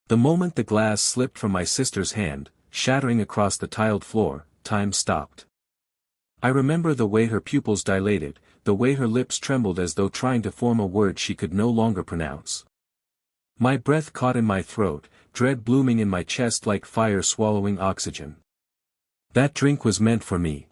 The moment the glass slipped from my sister's hand, shattering across the tiled floor, time stopped. I remember the way her pupils dilated, the way her lips trembled as though trying to form a word she could no longer pronounce. My breath caught in my throat, dread blooming in my chest like fire swallowing oxygen. That drink was meant for me.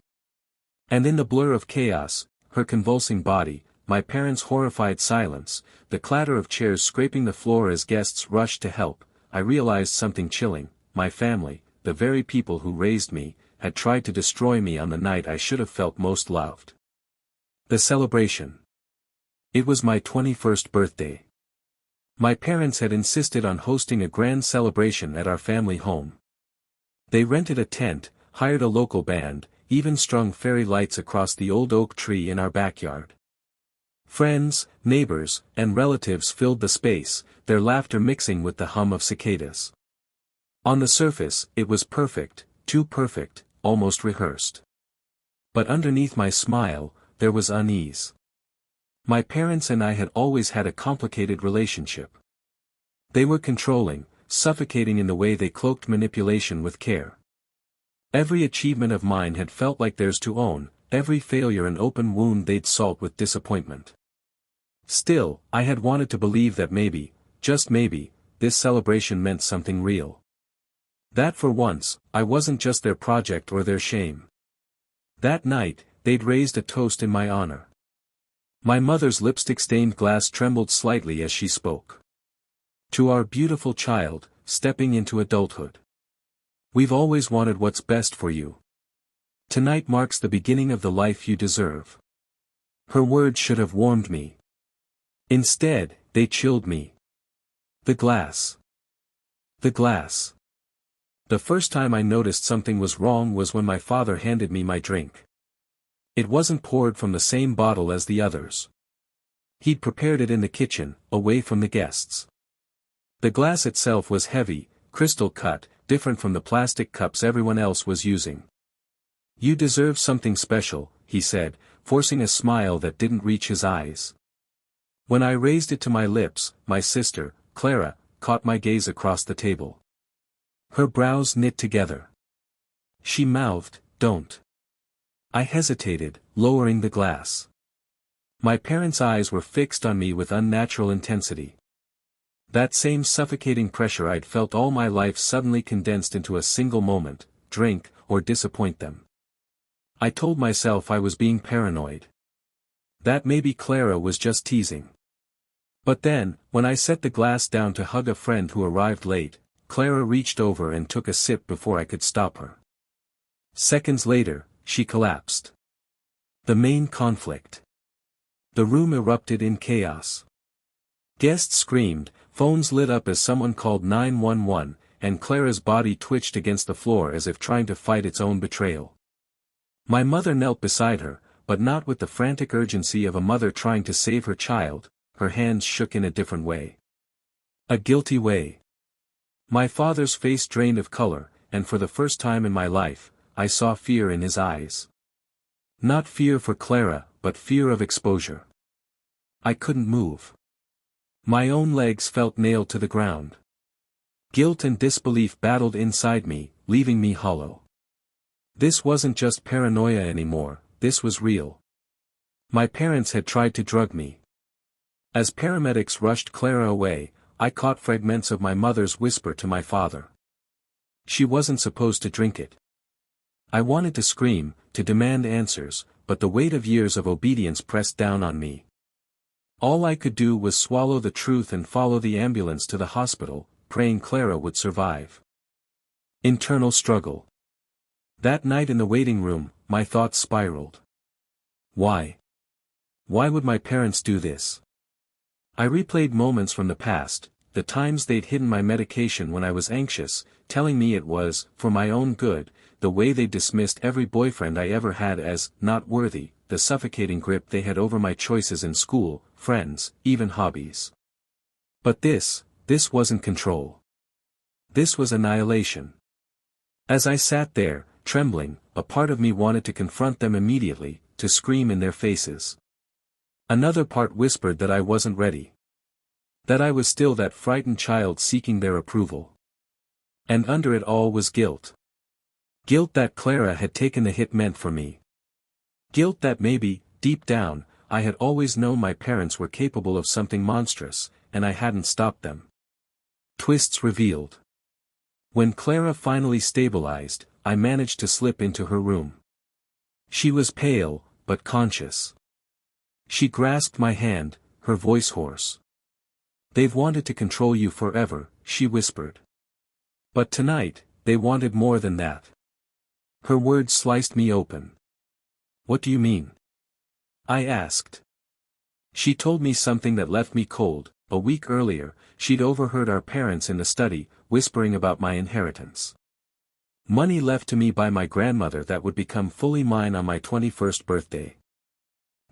And in the blur of chaos, her convulsing body, my parents' horrified silence, the clatter of chairs scraping the floor as guests rushed to help, I realized something chilling. My family, the very people who raised me, had tried to destroy me on the night I should have felt most loved. The celebration. It was my 21st birthday. My parents had insisted on hosting a grand celebration at our family home. They rented a tent, hired a local band, even strung fairy lights across the old oak tree in our backyard. Friends, neighbors, and relatives filled the space, their laughter mixing with the hum of cicadas. On the surface, it was perfect, too perfect, almost rehearsed. But underneath my smile, there was unease. My parents and I had always had a complicated relationship. They were controlling, suffocating in the way they cloaked manipulation with care. Every achievement of mine had felt like theirs to own, every failure an open wound they'd salt with disappointment. Still, I had wanted to believe that maybe, just maybe, this celebration meant something real. That for once, I wasn't just their project or their shame. That night, they'd raised a toast in my honor. My mother's lipstick-stained glass trembled slightly as she spoke. To our beautiful child, stepping into adulthood. We've always wanted what's best for you. Tonight marks the beginning of the life you deserve. Her words should have warmed me. Instead, they chilled me. The glass. The glass. The first time I noticed something was wrong was when my father handed me my drink. It wasn't poured from the same bottle as the others. He'd prepared it in the kitchen, away from the guests. The glass itself was heavy, crystal cut, different from the plastic cups everyone else was using. You deserve something special, he said, forcing a smile that didn't reach his eyes. When I raised it to my lips, my sister, Clara, caught my gaze across the table. Her brows knit together. She mouthed, "Don't." I hesitated, lowering the glass. My parents' eyes were fixed on me with unnatural intensity. That same suffocating pressure I'd felt all my life suddenly condensed into a single moment: drink, or disappoint them. I told myself I was being paranoid. That maybe Clara was just teasing. But then, when I set the glass down to hug a friend who arrived late, Clara reached over and took a sip before I could stop her. Seconds later, she collapsed. The main conflict. The room erupted in chaos. Guests screamed, phones lit up as someone called 911, and Clara's body twitched against the floor as if trying to fight its own betrayal. My mother knelt beside her, but not with the frantic urgency of a mother trying to save her child. Her hands shook in a different way. A guilty way. My father's face drained of color, and for the first time in my life, I saw fear in his eyes. Not fear for Clara, but fear of exposure. I couldn't move. My own legs felt nailed to the ground. Guilt and disbelief battled inside me, leaving me hollow. This wasn't just paranoia anymore, this was real. My parents had tried to drug me. As paramedics rushed Clara away, I caught fragments of my mother's whisper to my father. She wasn't supposed to drink it. I wanted to scream, to demand answers, but the weight of years of obedience pressed down on me. All I could do was swallow the truth and follow the ambulance to the hospital, praying Clara would survive. Internal struggle. That night in the waiting room, my thoughts spiraled. Why? Why would my parents do this? I replayed moments from the past, the times they'd hidden my medication when I was anxious, telling me it was, for my own good, the way they dismissed every boyfriend I ever had as, not worthy, the suffocating grip they had over my choices in school, friends, even hobbies. But this wasn't control. This was annihilation. As I sat there, trembling, a part of me wanted to confront them immediately, to scream in their faces. Another part whispered that I wasn't ready. That I was still that frightened child seeking their approval. And under it all was guilt. Guilt that Clara had taken the hit meant for me. Guilt that maybe, deep down, I had always known my parents were capable of something monstrous, and I hadn't stopped them. Twists revealed. When Clara finally stabilized, I managed to slip into her room. She was pale, but conscious. She grasped my hand, her voice hoarse. "They've wanted to control you forever," she whispered. "But tonight, they wanted more than that." Her words sliced me open. "What do you mean?" I asked. She told me something that left me cold. A week earlier, she'd overheard our parents in the study, whispering about my inheritance. Money left to me by my grandmother that would become fully mine on my 21st birthday.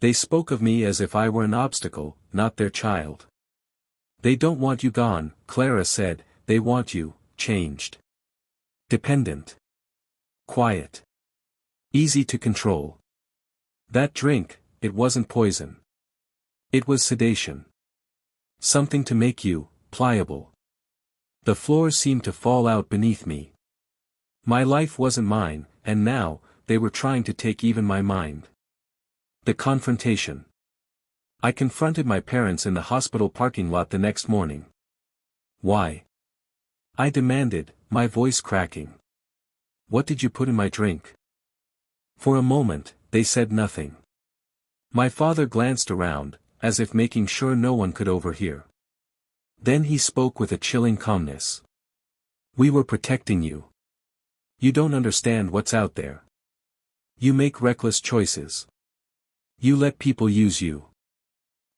They spoke of me as if I were an obstacle, not their child. "They don't want you gone," Clara said, "they want you, changed. Dependent. Quiet. Easy to control. That drink, it wasn't poison. It was sedation. Something to make you, pliable." The floor seemed to fall out beneath me. My life wasn't mine, and now, they were trying to take even my mind. The confrontation. I confronted my parents in the hospital parking lot the next morning. "Why?" I demanded, my voice cracking. "What did you put in my drink?" For a moment, they said nothing. My father glanced around, as if making sure no one could overhear. Then he spoke with a chilling calmness. "We were protecting you. You don't understand what's out there. You make reckless choices. You let people use you.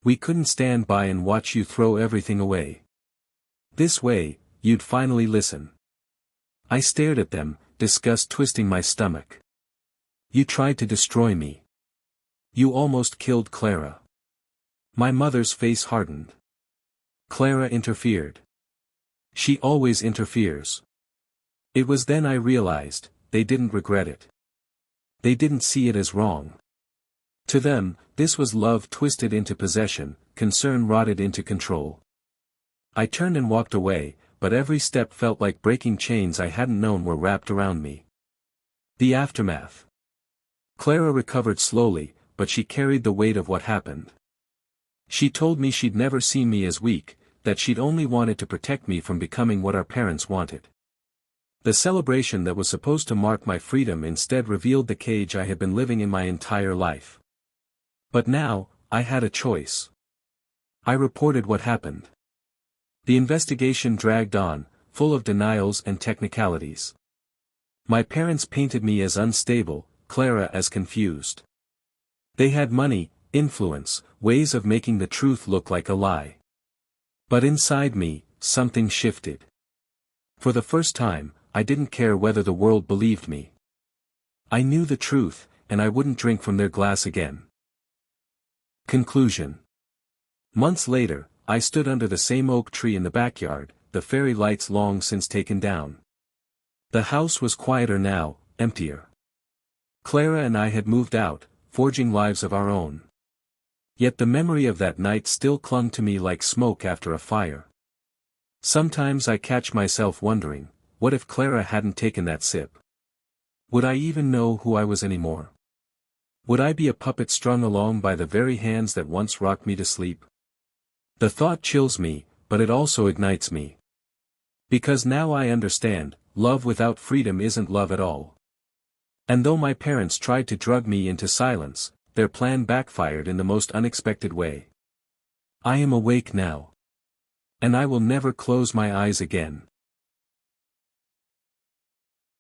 We couldn't stand by and watch you throw everything away. This way, you'd finally listen." I stared at them, disgust twisting my stomach. "You tried to destroy me. You almost killed Clara." My mother's face hardened. Clara interfered. She always interferes. It was then I realized, they didn't regret it. They didn't see it as wrong. To them, this was love twisted into possession, concern rotted into control. I turned and walked away, but every step felt like breaking chains I hadn't known were wrapped around me. The aftermath. Clara recovered slowly, but she carried the weight of what happened. She told me she'd never seen me as weak, that she'd only wanted to protect me from becoming what our parents wanted. The celebration that was supposed to mark my freedom instead revealed the cage I had been living in my entire life. But now, I had a choice. I reported what happened. The investigation dragged on, full of denials and technicalities. My parents painted me as unstable, Clara as confused. They had money, influence, ways of making the truth look like a lie. But inside me, something shifted. For the first time, I didn't care whether the world believed me. I knew the truth, and I wouldn't drink from their glass again. Conclusion. Months later, I stood under the same oak tree in the backyard, the fairy lights long since taken down. The house was quieter now, emptier. Clara and I had moved out, forging lives of our own. Yet the memory of that night still clung to me like smoke after a fire. Sometimes I catch myself wondering, what if Clara hadn't taken that sip? Would I even know who I was anymore? Would I be a puppet strung along by the very hands that once rocked me to sleep? The thought chills me, but it also ignites me. Because now I understand, love without freedom isn't love at all. And though my parents tried to drug me into silence, their plan backfired in the most unexpected way. I am awake now. And I will never close my eyes again.